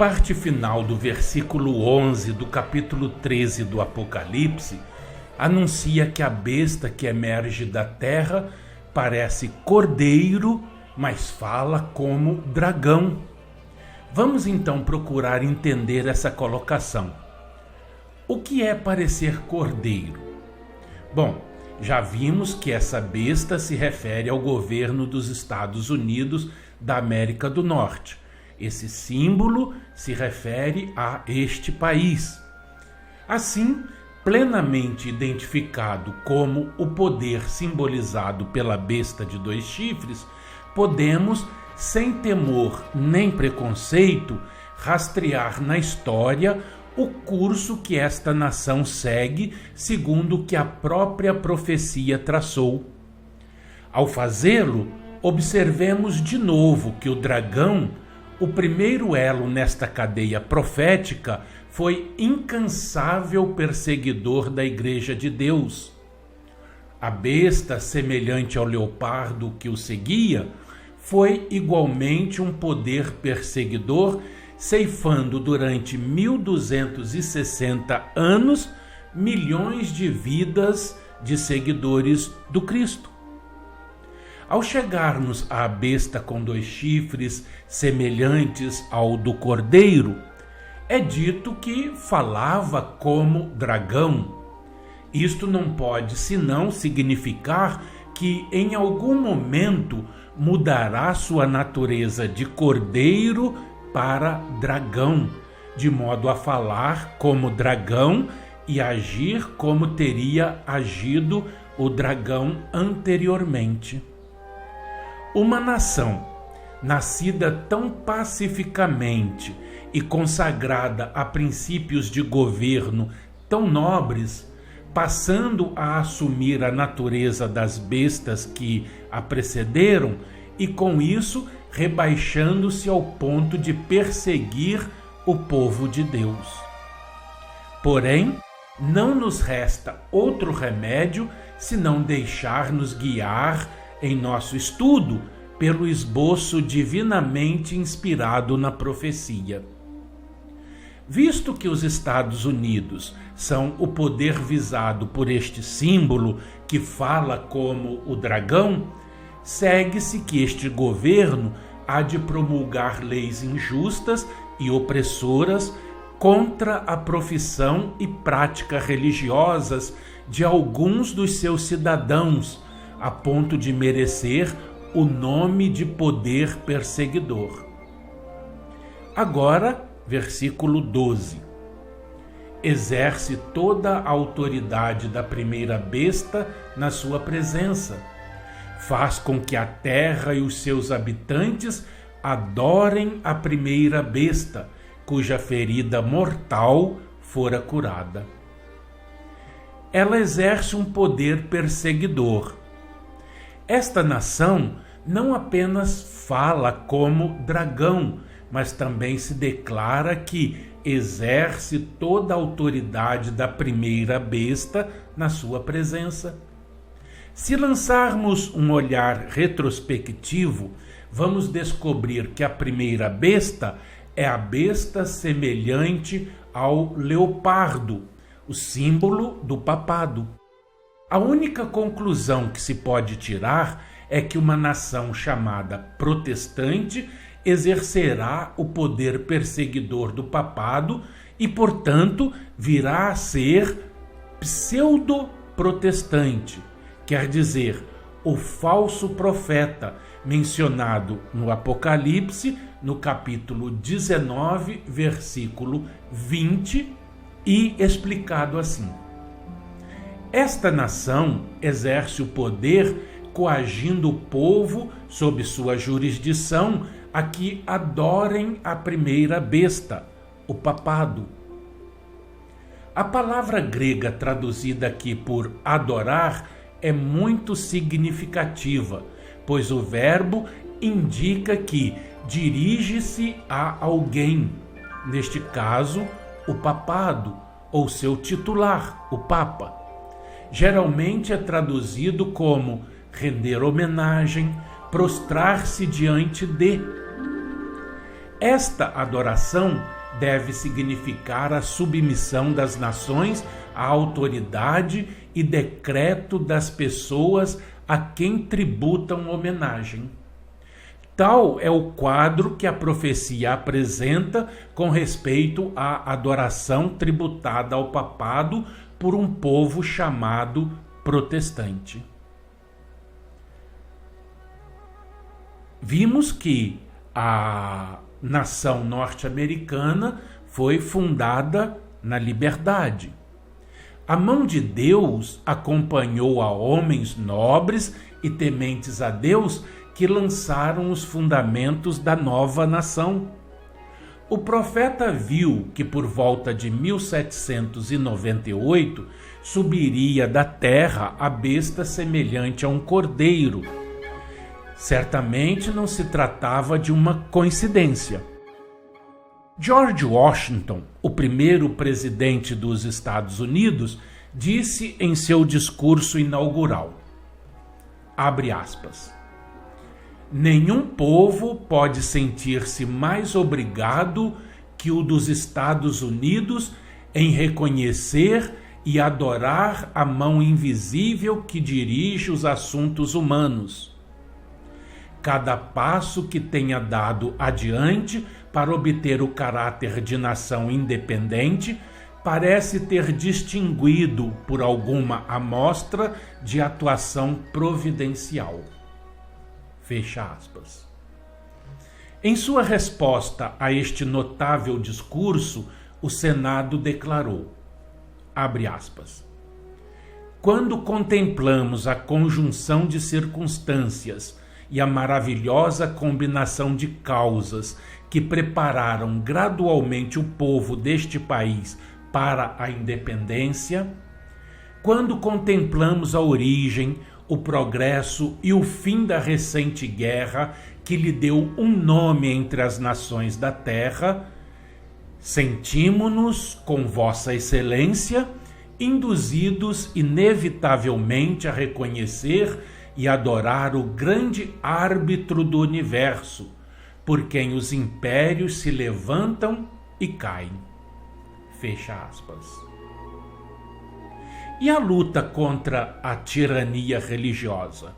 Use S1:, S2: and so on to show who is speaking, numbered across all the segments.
S1: parte final do versículo 11 do capítulo 13 do Apocalipse anuncia que a besta que emerge da terra parece cordeiro, mas fala como dragão. Vamos então procurar entender essa colocação. O que é parecer cordeiro? Bom, já vimos que essa besta se refere ao governo dos Estados Unidos da América do Norte. Esse símbolo se refere a este país. Assim, plenamente identificado como o poder simbolizado pela besta de 2 chifres, podemos, sem temor nem preconceito, rastrear na história o curso que esta nação segue segundo o que a própria profecia traçou. Ao fazê-lo, observemos de novo que o dragão, o primeiro elo nesta cadeia profética, foi incansável perseguidor da Igreja de Deus. A besta, semelhante ao leopardo que o seguia, foi igualmente um poder perseguidor, ceifando durante 1260 anos milhões de vidas de seguidores do Cristo. Ao chegarmos à besta com 2 chifres semelhantes ao do cordeiro, é dito que falava como dragão. Isto não pode senão significar que em algum momento mudará sua natureza de cordeiro para dragão, de modo a falar como dragão e agir como teria agido o dragão anteriormente. Uma nação nascida tão pacificamente e consagrada a princípios de governo tão nobres, passando a assumir a natureza das bestas que a precederam e com isso rebaixando-se ao ponto de perseguir o povo de Deus. Porém, não nos resta outro remédio senão deixar-nos guiar em nosso estudo pelo esboço divinamente inspirado na profecia. Visto que os Estados Unidos são o poder visado por este símbolo que fala como o dragão, segue-se que este governo há de promulgar leis injustas e opressoras contra a profissão e prática religiosas de alguns dos seus cidadãos, a ponto de merecer o nome de poder perseguidor. Agora, versículo 12. Exerce toda a autoridade da primeira besta na sua presença. Faz com que a terra e os seus habitantes adorem a primeira besta, cuja ferida mortal fora curada. Ela exerce um poder perseguidor. Esta nação não apenas fala como dragão, mas também se declara que exerce toda a autoridade da primeira besta na sua presença. Se lançarmos um olhar retrospectivo, vamos descobrir que a primeira besta é a besta semelhante ao leopardo, o símbolo do papado. A única conclusão que se pode tirar é que uma nação chamada protestante exercerá o poder perseguidor do papado e, portanto, virá a ser pseudo-protestante, quer dizer, o falso profeta mencionado no Apocalipse, no capítulo 19, versículo 20, e explicado assim: esta nação exerce o poder coagindo o povo sob sua jurisdição a que adorem a primeira besta, o papado. A palavra grega traduzida aqui por adorar é muito significativa, pois o verbo indica que dirige-se a alguém, neste caso, o papado, ou seu titular, o Papa. Geralmente é traduzido como render homenagem, prostrar-se diante de. Esta adoração deve significar a submissão das nações à autoridade e decreto das pessoas a quem tributam homenagem. Tal é o quadro que a profecia apresenta com respeito à adoração tributada ao papado por um povo chamado protestante. Vimos que a nação norte-americana foi fundada na liberdade. A mão de Deus acompanhou a homens nobres e tementes a Deus que lançaram os fundamentos da nova nação. O profeta viu que por volta de 1798 subiria da terra a besta semelhante a um cordeiro. Certamente não se tratava de uma coincidência. George Washington, o primeiro presidente dos Estados Unidos, disse em seu discurso inaugural, abre aspas, nenhum povo pode sentir-se mais obrigado que o dos Estados Unidos em reconhecer e adorar a mão invisível que dirige os assuntos humanos. Cada passo que tenha dado adiante para obter o caráter de nação independente parece ter distinguido por alguma amostra de atuação providencial. Fecha aspas. Em sua resposta a este notável discurso, o Senado declarou, abre aspas, quando contemplamos a conjunção de circunstâncias e a maravilhosa combinação de causas que prepararam gradualmente o povo deste país para a independência, quando contemplamos a origem, o progresso e o fim da recente guerra que lhe deu um nome entre as nações da terra, sentimos-nos, com Vossa Excelência, induzidos inevitavelmente a reconhecer e adorar o grande árbitro do universo, por quem os impérios se levantam e caem. Fecha aspas. E a luta contra a tirania religiosa?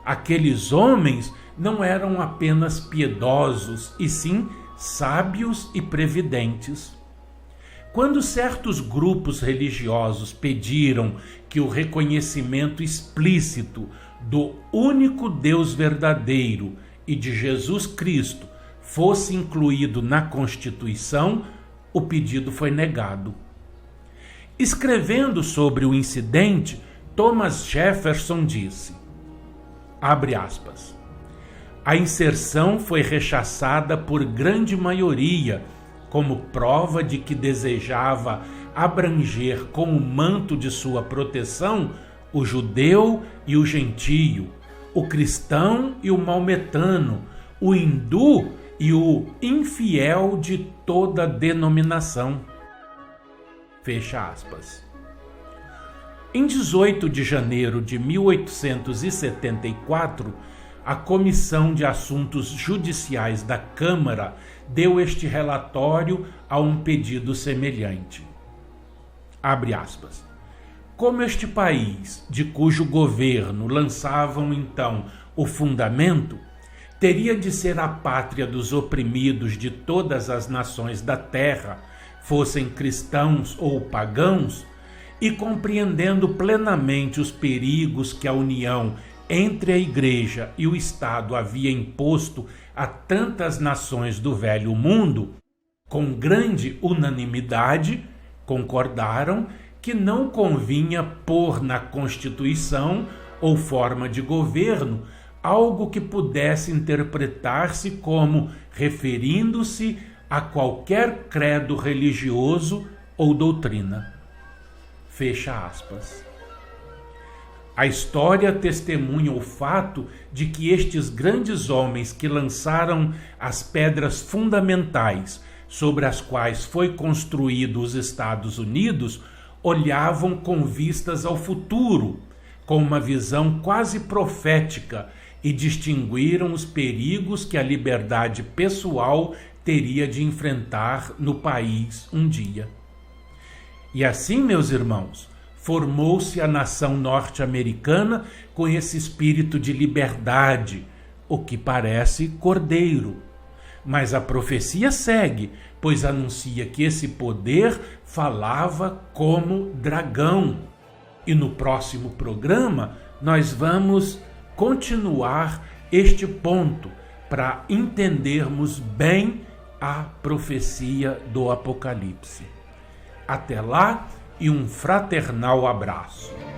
S1: Aqueles homens não eram apenas piedosos, e sim sábios e previdentes. Quando certos grupos religiosos pediram que o reconhecimento explícito do único Deus verdadeiro e de Jesus Cristo fosse incluído na Constituição, o pedido foi negado. Escrevendo sobre o incidente, Thomas Jefferson disse, abre aspas, a inserção foi rechaçada por grande maioria, como prova de que desejava abranger com o manto de sua proteção o judeu e o gentio, o cristão e o maometano, o hindu e o infiel de toda denominação. Fecha aspas. Em 18 de janeiro de 1874, a Comissão de Assuntos Judiciais da Câmara deu este relatório a um pedido semelhante. Abre aspas. Como este país, de cujo governo lançavam então o fundamento, teria de ser a pátria dos oprimidos de todas as nações da terra, fossem cristãos ou pagãos, e compreendendo plenamente os perigos que a união entre a Igreja e o Estado havia imposto a tantas nações do velho mundo, com grande unanimidade, concordaram que não convinha pôr na Constituição ou forma de governo algo que pudesse interpretar-se como referindo-se a qualquer credo religioso ou doutrina. Fecha aspas. A história testemunha o fato de que estes grandes homens que lançaram as pedras fundamentais sobre as quais foi construído os Estados Unidos olhavam com vistas ao futuro, com uma visão quase profética e distinguiram os perigos que a liberdade pessoal teria de enfrentar no país um dia. E assim, meus irmãos, formou-se a nação norte-americana com esse espírito de liberdade, o que parece cordeiro. Mas a profecia segue, pois anuncia que esse poder falava como dragão. E no próximo programa nós vamos continuar este ponto para entendermos bem a profecia do Apocalipse. Até lá e um fraternal abraço.